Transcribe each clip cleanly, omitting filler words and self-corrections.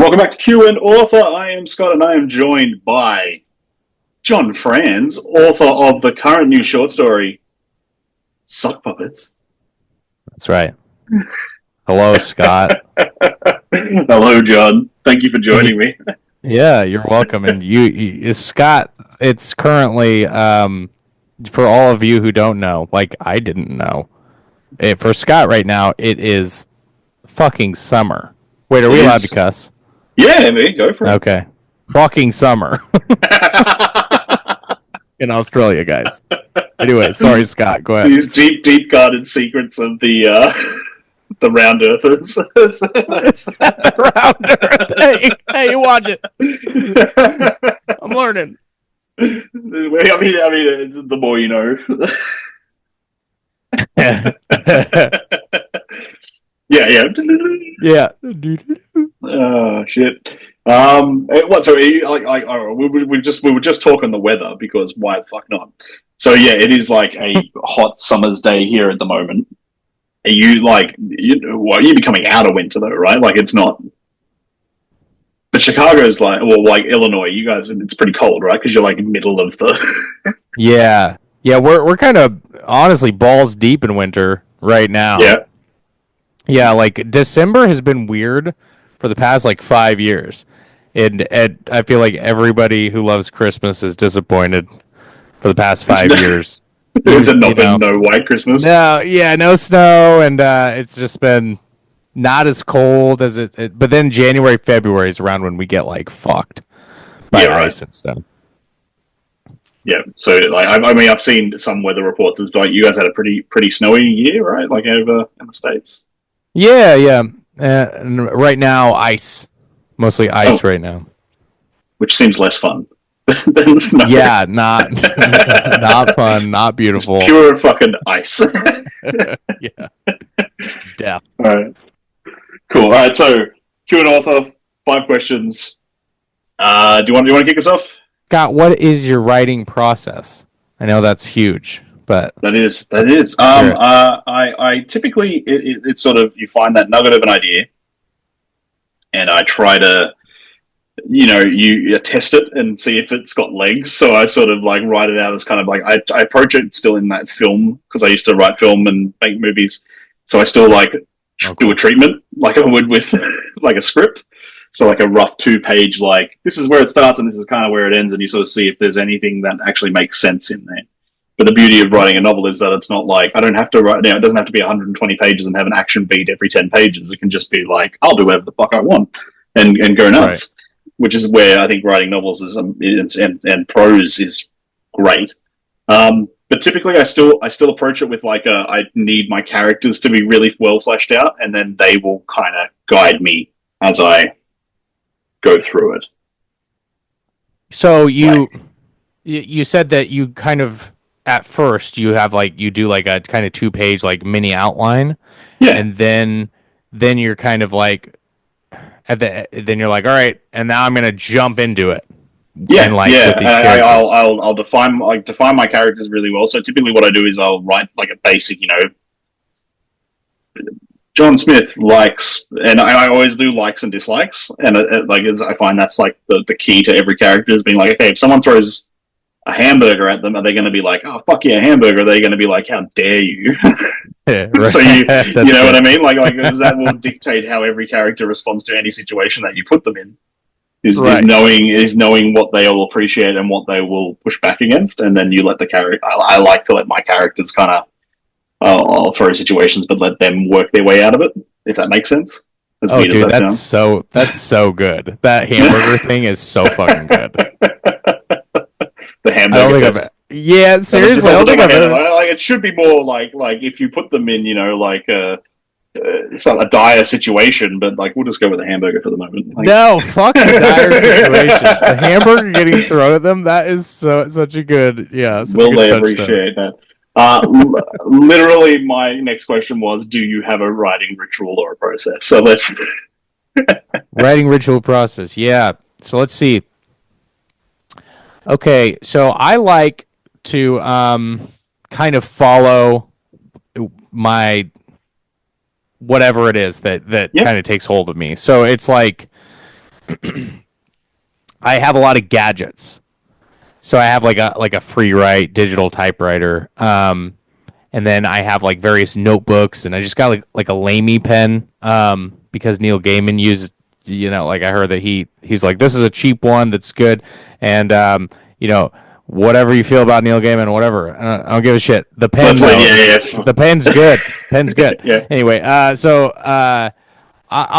Welcome back to Q and Author. I am Scott, and I am joined by John Franz, author of the current new short story, Sock Puppets. That's right. Hello, Scott. Hello, John. Thank you for joining me. Yeah, you're welcome. And Scott, it's currently, for all of you who don't know, like I didn't know, for Scott right now, it is fucking summer. Wait, are we allowed to cuss? Yeah, me, go for it. Okay. Fucking summer in Australia, guys. Anyway, sorry, Scott. Go ahead. These deep guarded secrets of the round earthers. Round Earth. Hey, you watch it. I'm learning. I mean, the more you know. Yeah. Oh shit. What? So, we were just talking the weather because why the fuck not? So yeah, it is like a hot summer's day here at the moment. Are you you'd be coming out of winter though, right? Like it's not. But Chicago's like Illinois. You guys, it's pretty cold, right? Because you're like middle of the. Yeah. We're kind of honestly balls deep in winter right now. Yeah, like December has been weird for the past like 5 years. And I feel like everybody who loves Christmas is disappointed for the past 5 years. There's been no white Christmas. No snow, and it's just been not as cold as it. But then January, February is around when we get like fucked by ice and stuff. Yeah, so like I've seen some weather reports as like you guys had a pretty snowy year, right? Like over in the States. Yeah. And right now, ice, mostly ice right now, which seems less fun. Yeah, not fun, not beautiful. Just pure fucking ice. Yeah. Death. All right. Cool. All right. So Q and author, 5 questions. Do you want to kick us off? Scott, what is your writing process? I know that's huge, but that is. I typically it's sort of you find that nugget of an idea, and I try to. You test it and see if it's got legs. So I sort of like write it out as kind of like I approach it still in that film because I used to write film and make movies. So I still do a treatment like I would with like a script. So like a rough 2-page like this is where it starts and this is kind of where it ends, and you sort of see if there's anything that actually makes sense in there. But the beauty of writing a novel is that it's not like I don't have to write. It doesn't have to be 120 pages and have an action beat every 10 pages. It can just be like I'll do whatever the fuck I want and go nuts. Right. Which is where I think writing novels is and prose is great. But typically, I still approach it with I need my characters to be really well fleshed out, and then they will kind of guide me as I go through it. So you said that you kind of at first you have you do like a kind of 2-page like mini outline, and then you're kind of like. Then you're like, all right, and now I'm gonna jump into it. Yeah. I'll define my characters really well. So typically, what I do is I'll write like a basic, John Smith likes, and I always do likes and dislikes, and I find that's like the key to every character is being like, okay, if someone throws a hamburger at them, are they going to be like, oh fuck yeah, hamburger? Are they going to be like, how dare you? Yeah, right. So you know what I mean? Like that will dictate how every character responds to any situation that you put them in. Is knowing what they will appreciate and what they will push back against, and then you let the character. I like to let my characters kind of. I'll throw situations, but let them work their way out of it. If that makes sense. As weird as that sounds. That's so good. That hamburger thing is so fucking good. The hamburger. Yeah, seriously. I don't think I've ever... it should be more like if you put them in, it's not a dire situation, but we'll just go with a hamburger for the moment. No, fuck a dire situation. The hamburger getting thrown at them, that is such a good, Will they appreciate that? Literally, my next question was, do you have a writing ritual or a process? So let's... Writing ritual process, yeah. So let's see. Okay, so I like to kind of follow my whatever it is that kind of takes hold of me. So it's like I have a lot of gadgets. So I have like a free write digital typewriter. And then I have like various notebooks, and I just got like a Lamy pen because Neil Gaiman used, like I heard that he's like, this is a cheap one that's good, and whatever you feel about Neil Gaiman, whatever, I don't give a shit. The pen, the pen's good. Pen's good. Yeah. Anyway, I'll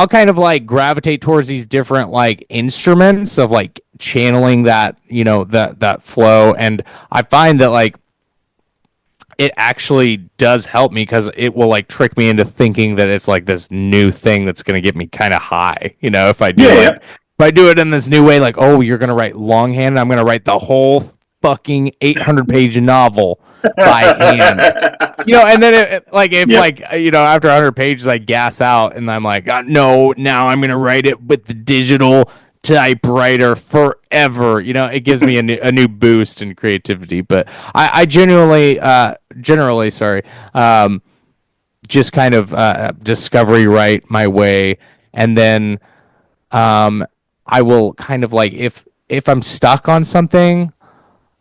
kind of like gravitate towards these different like instruments of like channeling that, that flow, and I find that like it actually does help me because it will like trick me into thinking that it's like this new thing that's going to get me kind of high. If I do if I do it in this new way, like, oh, you're going to write longhand, I'm going to write the whole fucking 800-page novel by hand. And then after 100 pages, I gas out and I'm like, no, now I'm going to write it with the digital typewriter forever. It gives me a new boost in creativity. But I generally, sorry, just kind of discovery write my way, and then I will kind of like if I'm stuck on something,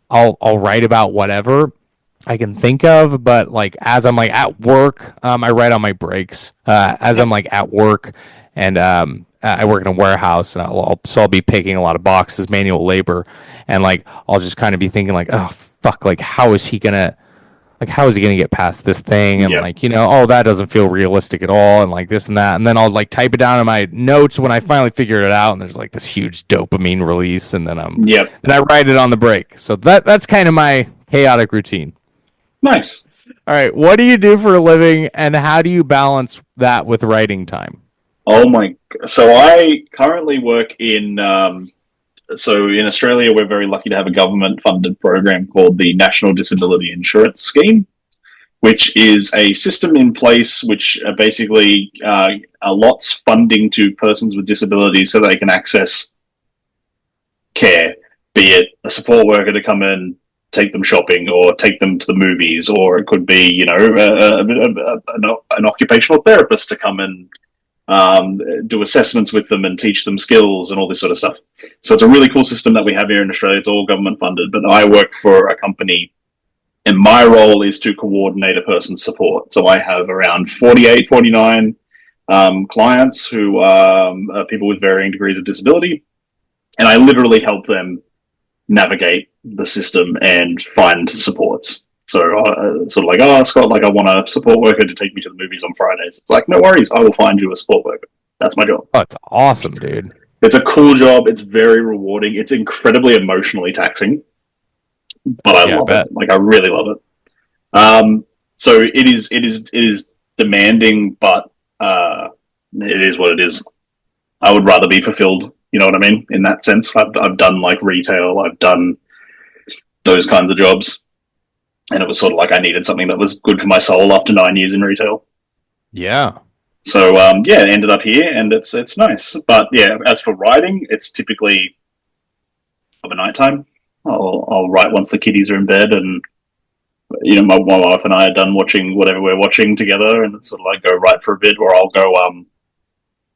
I'll write about whatever I can think of. But like as I'm like at work, I write on my breaks. As I'm like at work, and I work in a warehouse, and I'll be picking a lot of boxes, manual labor, and like I'll just kind of be thinking like, oh fuck, like how is he gonna get past this thing, and oh, that doesn't feel realistic at all, and like this and that, and then I'll like type it down in my notes when I finally figure it out, and there's like this huge dopamine release, and then I write it on the break. So that's kind of my chaotic routine. Nice. All right, what do you do for a living, and how do you balance that with writing time? Oh my! So I currently work in. So in Australia, we're very lucky to have a government-funded program called the National Disability Insurance Scheme, which is a system in place which basically allots funding to persons with disabilities so they can access care, be it a support worker to come in, take them shopping, or take them to the movies, or it could be an occupational therapist to come and do assessments with them and teach them skills and all this sort of stuff. So it's a really cool system that we have here in Australia. It's all government funded, but I work for a company, and my role is to coordinate a person's support. So I have around 48, 49 clients who are people with varying degrees of disability, and I literally help them navigate the system and find supports. So sort of like, oh, Scott, like I want a support worker to take me to the movies on Fridays. It's like, no worries, I will find you a support worker. That's my job. Oh, it's awesome, dude. It's a cool job. It's very rewarding. It's incredibly emotionally taxing, but I love it. Like I really love it. So it is demanding, but it is what it is. I would rather be fulfilled. You know what I mean? In that sense, I've done like retail. I've done those kinds of jobs. And it was sort of like I needed something that was good for my soul after 9 years in retail. Yeah. So it ended up here, and it's nice. But yeah, as for writing, it's typically of a nighttime. I'll write once the kiddies are in bed, and my wife and I are done watching whatever we're watching together, and it's sort of like go write for a bit, or I'll go.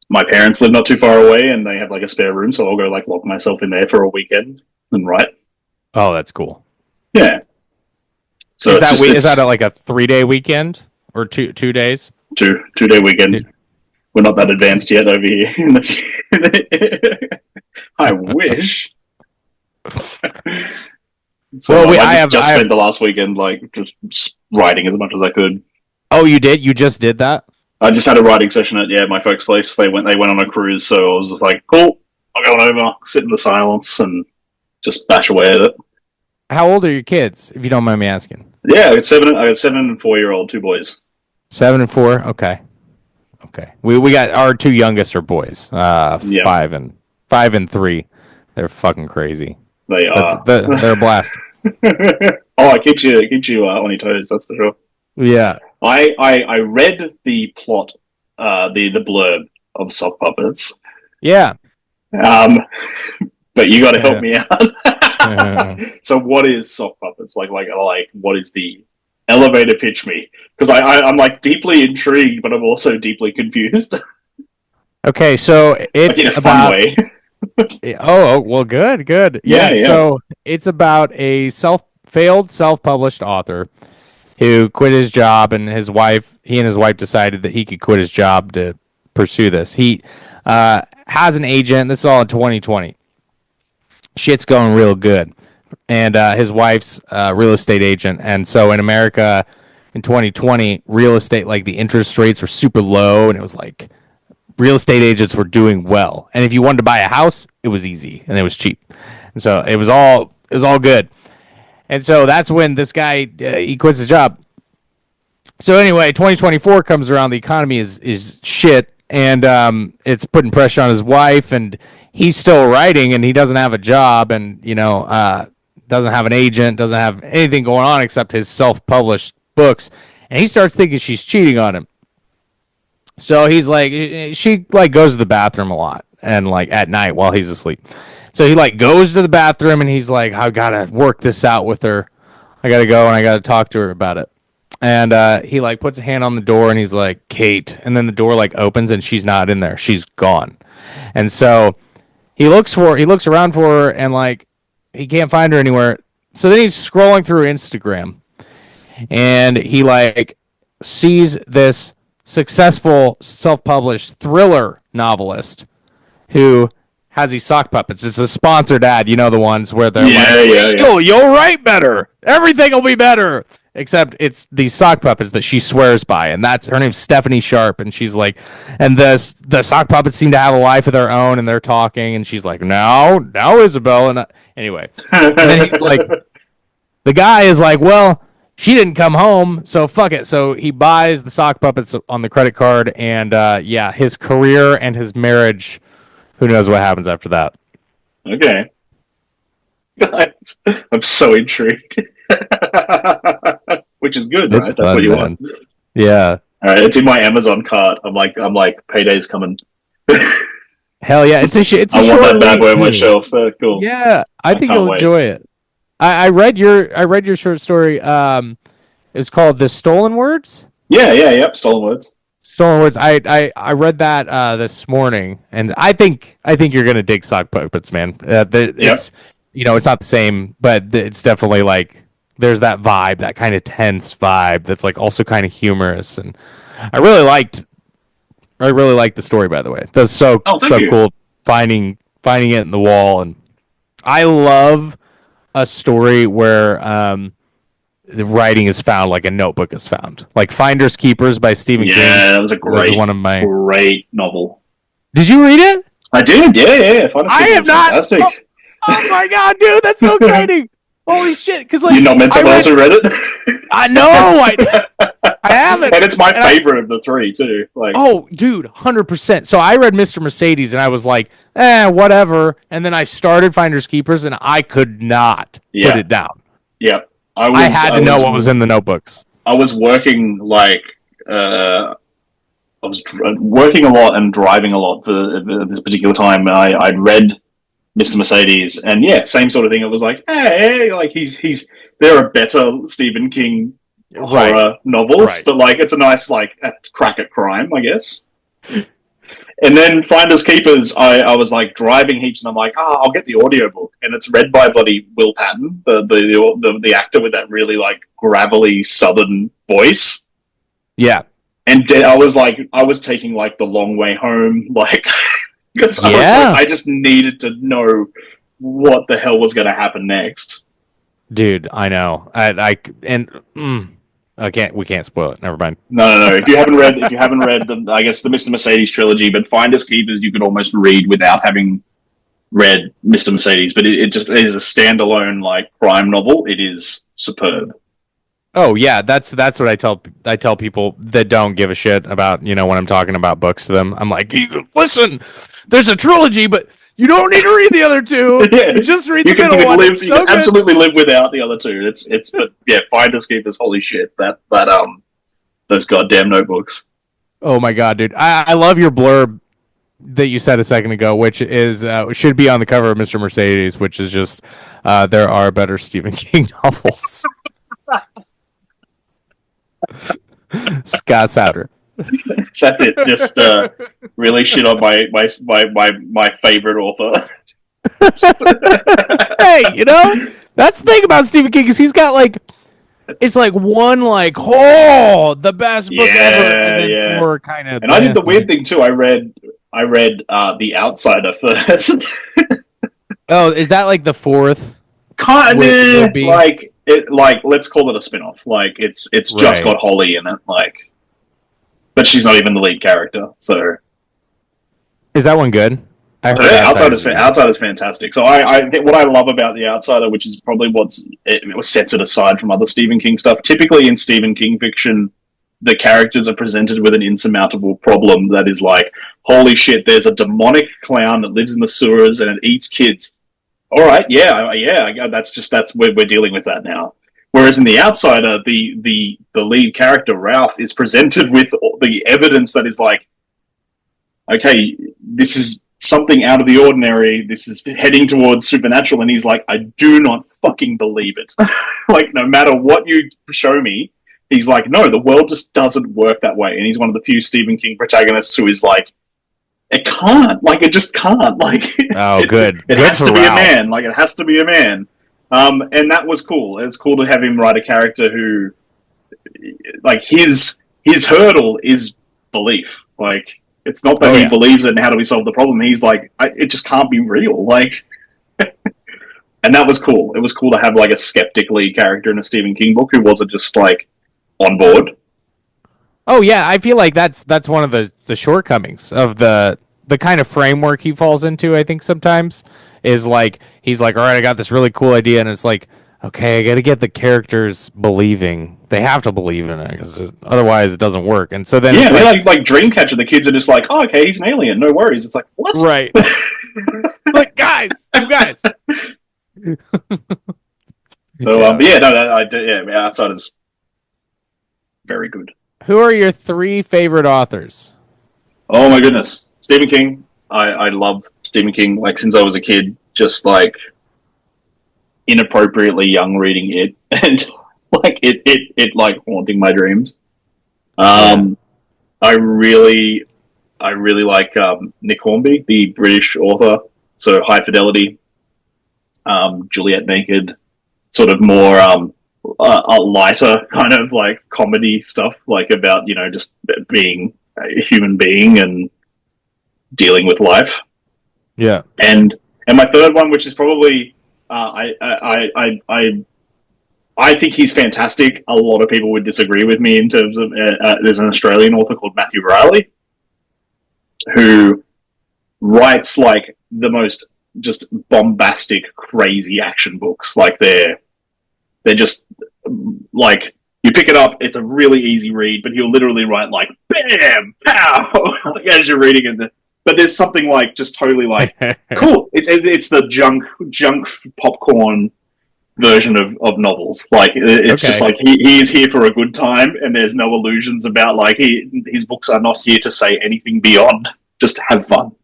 My parents live not too far away, and they have like a spare room, so I'll go like lock myself in there for a weekend and write. Oh, that's cool. Yeah. So is that like a 3-day weekend or 2 days? 2-day weekend. We're not that advanced yet over here. I wish. So I just spent the last weekend like just writing as much as I could. Oh, you did? You just did that? I just had a writing session at my folks' place. They went on a cruise, so I was just like, cool. I'll go over, sit in the silence, and just bash away at it. How old are your kids, if you don't mind me asking? Yeah, I got 7 and 4-year-old, 2 boys. 7 and 4, okay. We got our 2 youngest are boys, 5 and 3. They're fucking crazy. They are. They're a blast. Oh, it keeps you on your toes. That's for sure. Yeah. I read the plot, the blurb of Sock Puppets. Yeah. But you got to help me out. So, what is Sock Puppets? Like, what is the elevator pitch me? Because I'm like deeply intrigued, but I'm also deeply confused. Okay, so it's like in a about fun way. Well, good. Yeah, Yeah, yeah. so it's about a failed self-published author who quit his job, and he and his wife decided that he could quit his job to pursue this. He has an agent. This is all in 2020. Shit's going real good, and his wife's real estate agent. And so in America in 2020, real estate, like, the interest rates were super low, and it was like real estate agents were doing well. And if you wanted to buy a house, it was easy and it was cheap. And so it was all good. And so that's when this guy he quits his job. So anyway, 2024 comes around. The economy is shit, and it's putting pressure on his wife. And he's still writing, and he doesn't have a job, and doesn't have an agent, doesn't have anything going on except his self-published books. And he starts thinking she's cheating on him. So he's like, she like goes to the bathroom a lot, and like at night while he's asleep. So he like goes to the bathroom, and he's like, I gotta work this out with her. I gotta go and I gotta talk to her about it. And he like puts a hand on the door, and he's like, Kate. And then the door like opens, and she's not in there. She's gone. And so he looks around for her, and like he can't find her anywhere. So then he's scrolling through Instagram, and he like sees this successful self-published thriller novelist who has these sock puppets. It's a sponsored ad, the ones where they're you'll write better, everything will be better. Except it's these sock puppets that she swears by, and that's her name's Stephanie Sharp, and she's like, and the sock puppets seem to have a life of their own, and they're talking, and she's like, now Isabel, and anyway, and then he's like, the guy is like, well, she didn't come home, so fuck it. So he buys the sock puppets on the credit card, and his career and his marriage, who knows what happens after that. Okay. I'm so intrigued. Which is good, right? It's That's fun, what you man. want. Yeah. All right, it's in my Amazon cart. I'm like, payday's coming. Hell yeah! It's a short I want that bad boy on my too. shelf. Cool. Yeah, I think can't you'll wait. enjoy it. I read your short story. It's called The Stolen Words. Yep. Stolen words. Stolen Words. I read that this morning, and I think you're gonna dig sock puppets, man. It's it's not the same, but it's definitely like there's that vibe, that kind of tense vibe that's like also kind of humorous, and I really liked the story. By the way, that's so you. cool finding it in the wall, and I love a story where the writing is found, like a notebook is found, like Finders Keepers by Stephen King. Yeah, that was a great novel. Did you read it? I did. Yeah. I have not. Fantastic. Oh my god, dude, that's so exciting! Holy shit! Because like you're not meant to have also read it. I know. I haven't, and it's my favorite of the three too. Like, oh, dude, 100%. So I read Mr. Mercedes, and I was like, whatever. And then I started Finders Keepers, and I could not put it down. Yeah, I had to know what was in the notebooks. I was working I was working a lot and driving a lot for this particular time. I'd read Mr. Mercedes, and same sort of thing. It was like, hey, like there are better Stephen King horror novels, but like it's a nice a crack at crime, I guess. And then Finders Keepers, I was like driving heaps, and I'm like, I'll get the audiobook, and it's read by bloody Will Patton, the actor with that really like gravelly southern voice. Yeah. And I was taking like the long way home, like, because I just needed to know what the hell was going to happen next. Dude, I know. We can't spoil it. Never mind. No. If you haven't read I guess the Mr. Mercedes trilogy, but Finders Keepers you could almost read without having read Mr. Mercedes. But it just is a standalone like crime novel. It is superb. Oh yeah, that's what I tell people that don't give a shit about, when I'm talking about books to them. I'm like, listen, there's a trilogy, but you don't need to read the other two. You just read the middle one. You can absolutely live without the other two. But Finders Keepers, holy shit, that those goddamn notebooks. Oh my god, dude, I love your blurb that you said a second ago, which is should be on the cover of Mr. Mercedes, which is just there are better Stephen King novels. Scott Souter. That's it. Just really shit on my favorite author. Hey, that's the thing about Stephen King is he's got like it's like one like the best book ever, and then four kind of. And I did the weird thing too. I read The Outsider first. Oh, is that like the fourth? Kind of like it. Like let's call it a spin-off. Like it's just got Holly in it. Like, but she's not even the lead character. So is that one good? Outsider's fantastic. So I think what I love about The Outsider, which is probably what sets it aside from other Stephen King stuff. Typically in Stephen King fiction, the characters are presented with an insurmountable problem that is like, holy shit, there's a demonic clown that lives in the sewers and it eats kids. All right, that's we're dealing with that now. Whereas in The Outsider, the lead character Ralph is presented with the evidence that is like, okay, this is something out of the ordinary. This is heading towards supernatural, and he's like, I do not fucking believe it. Like, no matter what you show me, he's like, no, the world just doesn't work that way. And he's one of the few Stephen King protagonists who is like, it can't. Like, it just can't. Like, oh, good. It has to be a man. Like, it has to be a man. And that was cool. It's cool to have him write a character who, like, his hurdle is belief. Like, it's not that he believes it and how do we solve the problem. He's like, it just can't be real. Like, and that was cool. It was cool to have like a skeptic lead character in a Stephen King book who wasn't just like on board. Oh yeah, I feel like that's one of the shortcomings of the kind of framework he falls into. I think sometimes is like he's like, all right, I got this really cool idea, and it's like, okay, I got to get the characters believing. They have to believe in it because otherwise it doesn't work. And so then it's like Dreamcatcher. The kids are just like, oh, okay, he's an alien. No worries. It's like, what? Right. Like, guys, you guys. So Outside is very good. Who are your three favorite authors? Oh my goodness, Stephen King. I love Stephen King. Like since I was a kid, just like inappropriately young reading it, and like it like haunting my dreams. I really like Nick Hornby, the British author. So High Fidelity, Juliet Naked, sort of more a lighter kind of like comedy stuff, like about just being a human being and dealing with life. Yeah, and my third one, which is probably I think he's fantastic. A lot of people would disagree with me in terms of there's an Australian author called Matthew Riley who writes like the most just bombastic, crazy action books. Like they're just like you pick it up, it's a really easy read, but he'll literally write like bam, pow, like, as you're reading it. But there's something like just totally like cool. It's the junk popcorn version of novels. Like it's just like he is here for a good time, and there's no illusions about like his books are not here to say anything beyond just to have fun.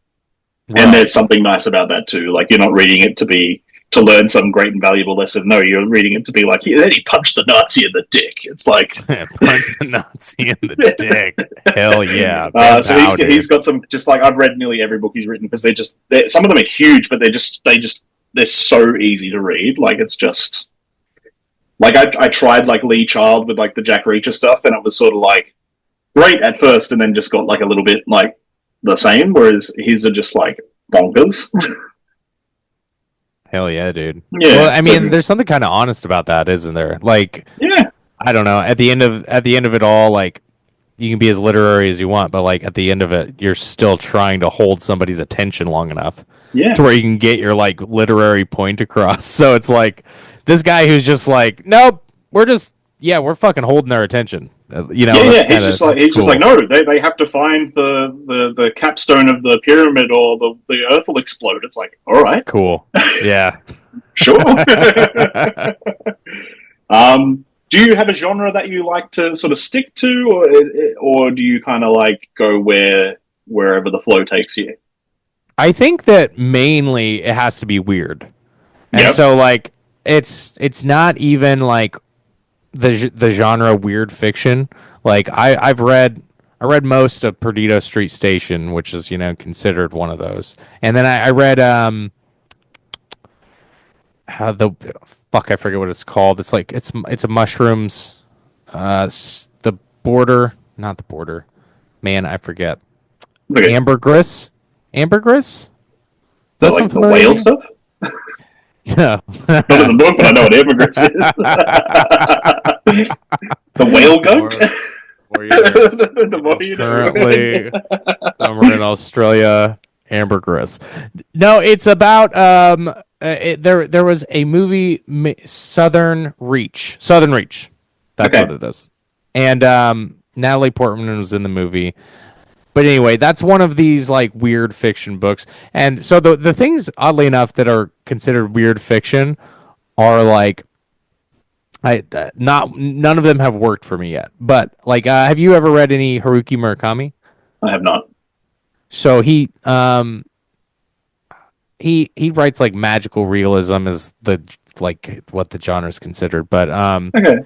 Right. And there's something nice about that too. Like you're not reading it to learn some great and valuable lesson. No, you're reading it to be like, then he punched the Nazi in the dick. It's like punch the Nazi in the dick. Hell yeah. So he's got some, just like I've read nearly every book he's written because some of them are huge, but they're so easy to read. Like it's just like I tried like Lee Child with like the Jack Reacher stuff, and it was sort of like great at first, and then just got like a little bit like the same. Whereas his are just like bonkers. Hell yeah, dude. Yeah. Well, I mean, there's something kind of honest about that, isn't there? Like, yeah. I don't know. At the end of it all, like, you can be as literary as you want, but like at the end of it, you're still trying to hold somebody's attention long enough, to where you can get your like literary point across. So it's like this guy who's just like, nope, we're fucking holding their attention. He's just like, no, they have to find the capstone of the pyramid, or the earth will explode. It's like, all right, cool, yeah, sure. Do you have a genre that you like to sort of stick to, or do you kind of like go wherever the flow takes you? I think that mainly it has to be weird, and so like it's not even like the genre weird fiction. Like I've read I read most of Perdido Street Station, which is considered one of those. And then I read how the fuck I forget what it's called. It's like it's a mushrooms. The border, not the border. Man, I forget. Okay. Ambergris. Ambergris. Does Like sound the familiar whale to stuff? No. Not as a book, but I know what immigrants is. The whale gunk? The more you currently summer in Australia, ambergris. No, it's about there was a movie, Southern Reach. Southern Reach. That's what it is. And Natalie Portman was in the movie. But anyway, that's one of these like weird fiction books. And so the things, oddly enough, that are considered weird fiction are like none of them have worked for me yet. But like, have you ever read any Haruki Murakami? I have not. So he writes like magical realism is the like what the genre is considered. But okay.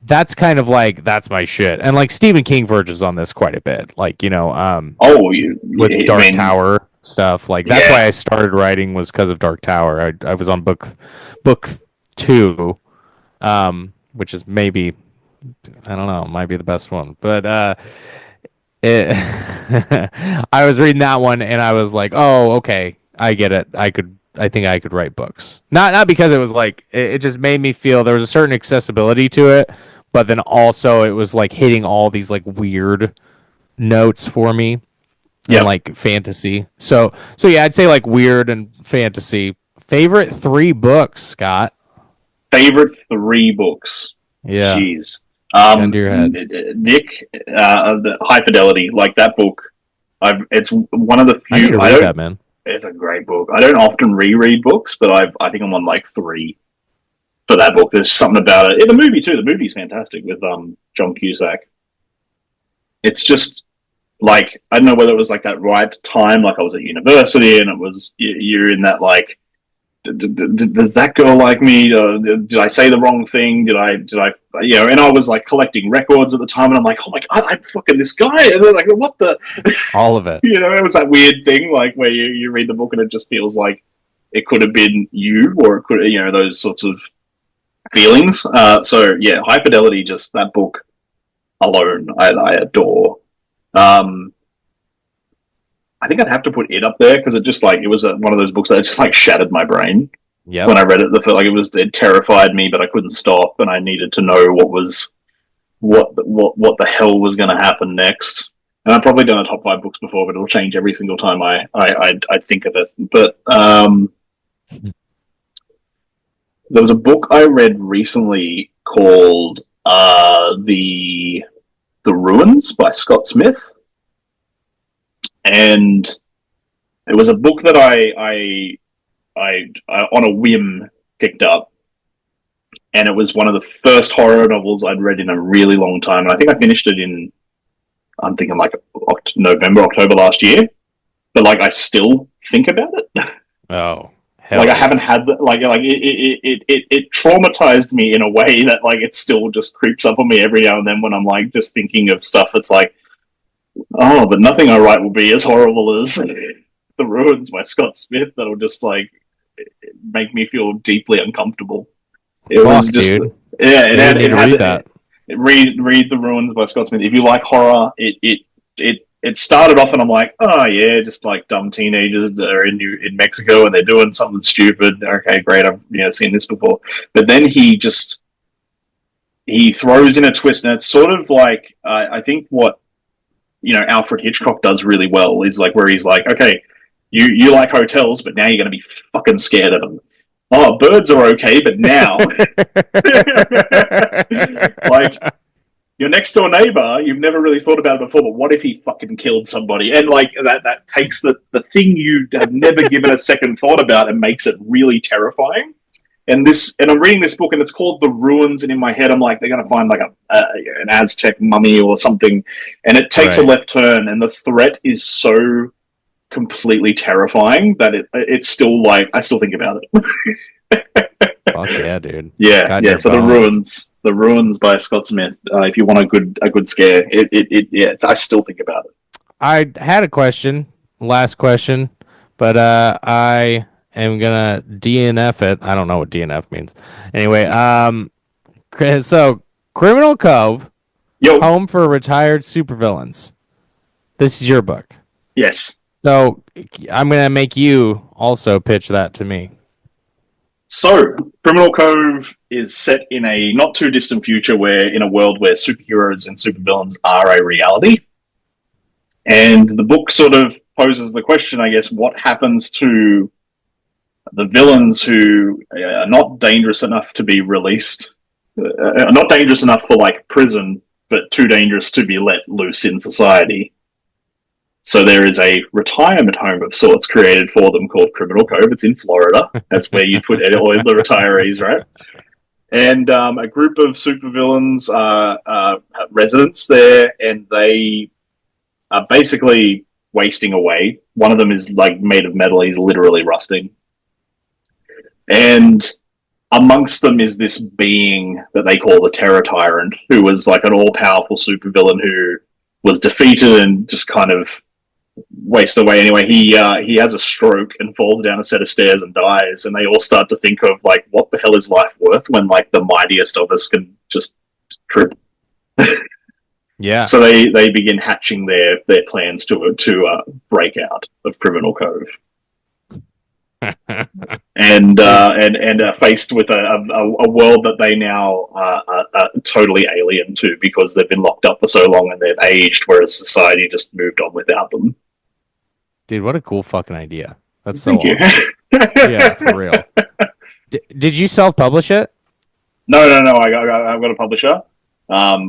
That's kind of like that's my shit. And like Stephen King verges on this quite a bit. Like, with Dark Tower stuff. Like that's why I started writing was because of Dark Tower. I was on book 2, which is maybe I don't know, might be the best one. But I was reading that one and I was like, oh, okay, I get it. I think I could write books. Not because it was like it just made me feel there was a certain accessibility to it, but then also it was like hitting all these like weird notes for me. Yeah, like fantasy. So yeah, I'd say like weird and fantasy. Favorite 3 books, Scott? Favorite 3 books. Yeah. Jeez. Gun to your head. Nick, the High Fidelity, like that book. It's one of the few. I need to read that, man. It's a great book. I don't often reread books, but I think I'm on like 3 for that book. There's something about it. In the movie too. The movie's fantastic with John Cusack. It's just like I don't know whether it was like that right time, like I was at university, and it was you're in that like. Does that girl like me? Did I say the wrong thing? Did I? And I was like collecting records at the time, and I'm like, oh my god, I'm fucking this guy. And they're like, what the? All of it. It was that weird thing, like where you read the book and it just feels like it could have been you, or it could, those sorts of feelings. So yeah, High Fidelity, just that book alone, I adore. I think I'd have to put it up there because it just like it was one of those books that just like shattered my brain. Yeah. When I read it, it terrified me, but I couldn't stop, and I needed to know what the hell was going to happen next. And I've probably done a top 5 books before, but it'll change every single time I think of it. But there was a book I read recently called The Ruins by Scott Smith. And it was a book that I on a whim picked up, and it was one of the first horror novels I'd read in a really long time. And I think I finished it I'm thinking like November, October last year. But like I still think about it. Oh, like I haven't had it traumatized me in a way that like it still just creeps up on me every now and then when I'm like just thinking of stuff that's like. Oh, but nothing I write will be as horrible as The Ruins by Scott Smith. That'll just like make me feel deeply uncomfortable. Was just dude. Yeah. It had that. Read The Ruins by Scott Smith. If you like horror, it started off and I'm like, oh yeah, just like dumb teenagers that are in Mexico and they're doing something stupid. Okay, great. I've seen this before. But then he throws in a twist, and it's sort of like I think what. Alfred Hitchcock does really well is like where he's like, okay, you like hotels, but now you're going to be fucking scared of them. Oh, birds are okay, but now, like your next door neighbor, you've never really thought about it before, but what if he fucking killed somebody? And like that takes the thing you have never given a second thought about and makes it really terrifying. And I'm reading this book, and it's called The Ruins. And in my head, I'm like, they're going to find like an Aztec mummy or something, and it takes a left turn, and the threat is so completely terrifying that it's still like I still think about it. Fuck yeah, dude. Yeah. So The Ruins. The Ruins by Scott Smith. If you want a good scare, I still think about it. I had a question, last question, but I am gonna DNF it. I don't know what DNF means. Anyway, so Criminal Cove, Yo, Home for Retired Supervillains. This is your book. yes. So I'm gonna make you also pitch that to me. So, Criminal Cove is set in a not too distant future in a world where superheroes and supervillains are a reality. And the book sort of poses the question, I guess, what happens to the villains who are not dangerous enough to be released, not dangerous enough for like prison, but too dangerous to be let loose in society. So there is a retirement home of sorts created for them called Criminal Cove. It's in Florida. That's where you put all the retirees, right? And a group of supervillains are residents there, and they are basically wasting away. One of them is like made of metal. He's literally rusting. And amongst them is this being that they call the Terror Tyrant, who was like an all-powerful supervillain who was defeated and just kind of waste away. Anyway, he has a stroke and falls down a set of stairs and dies. And they all start to think of like, what the hell is life worth when like the mightiest of us can just trip? Yeah. So they begin hatching their plans to break out of Criminal Cove. and faced with a world that they now are totally alien to because they've been locked up for so long and they've aged, whereas society just moved on without them. Dude, what a cool fucking idea. That's so Thank awesome. You. Yeah, for real. Did you self-publish it? No. I've got a publisher,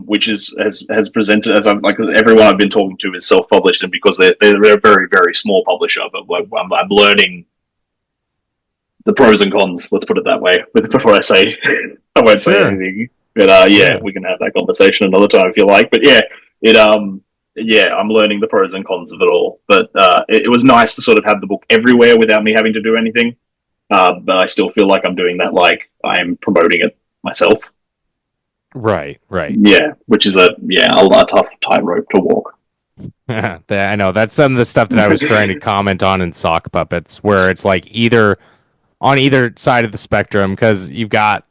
which has presented as like everyone I've been talking to is self-published, and because they're a very, very small publisher, but I'm learning the pros and cons. Let's put it that way. Before I say, I won't say anything. But we can have that conversation another time if you like. But I'm learning the pros and cons of it all. But it was nice to sort of have the book everywhere without me having to do anything. But I still feel like I'm doing that, like I'm promoting it myself. Right. Yeah, which is a tough tightrope to walk. I know. That's some of the stuff that I was trying to comment on in Sock Puppets, where it's like on either side of the spectrum, because you've got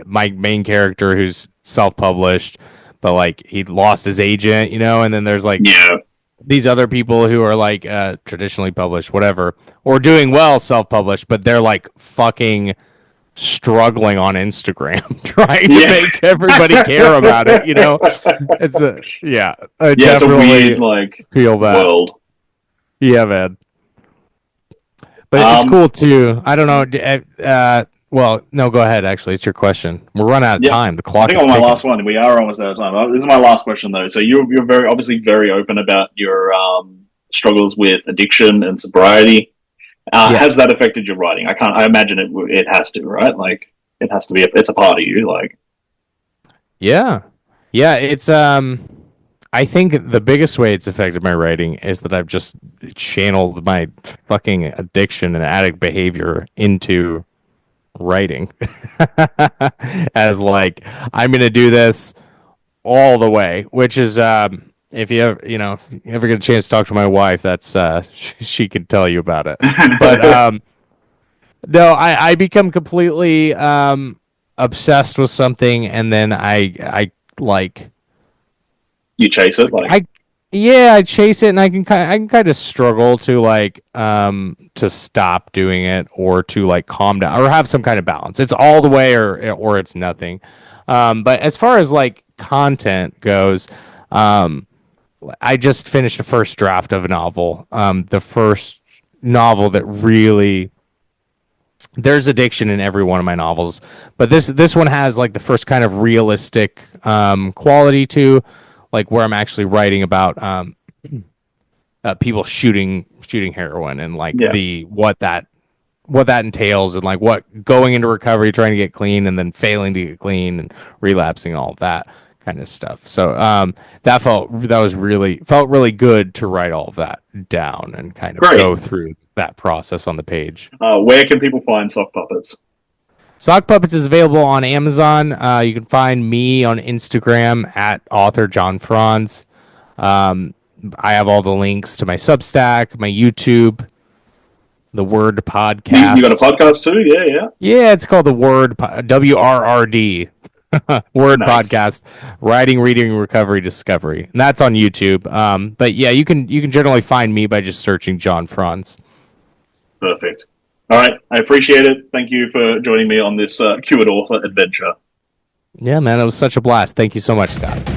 my main character who's self-published, but like he lost his agent, and then there's like these other people who are like traditionally published, whatever, or doing well self-published, but they're like fucking struggling on Instagram trying to make everybody care about it. It's I definitely it's a weird like feel that world. Yeah, man. But it's cool too. I don't know. Well, no, go ahead. Actually, it's your question. We're running out of time. The clock. I think on my last one, we are almost out of time. This is my last question, though. So you're very obviously very open about your struggles with addiction and sobriety. Has that affected your writing? I imagine it has to, right? Like it has to be. It's a part of you. Like. Yeah. It's I think the biggest way it's affected my writing is that I've just channeled my fucking addiction and addict behavior into writing. As like, I'm going to do this all the way, which is, if you ever get a chance to talk to my wife, that's, she can tell you about it. But, no, I become completely, obsessed with something, and then I like, you chase it, like I chase it, and I can kind of struggle to like to stop doing it, or to like calm down, or have some kind of balance. It's all the way, or it's nothing. But as far as like content goes, I just finished the first draft of a novel. The first novel that really, there's addiction in every one of my novels, but this one has like the first kind of realistic quality to, like, where I'm actually writing about people shooting heroin, and like what that entails, and like what going into recovery, trying to get clean, and then failing to get clean, and relapsing, all of that kind of stuff. So that felt really good to write all of that down and kind of go through that process on the page. Where can people find Sock Puppets? Sock Puppets is available on Amazon. You can find me on Instagram at author John Franz. I have all the links to my Substack, my YouTube, the Word podcast. You got a podcast too? Yeah. Yeah, it's called the WRRD. Word Nice. Podcast, Writing, Reading, Recovery, Discovery, and that's on YouTube. But yeah, you can generally find me by just searching John Franz. Perfect. All right, I appreciate it. Thank you for joining me on this Q and Author adventure. Yeah, man, it was such a blast. Thank you so much, Scott.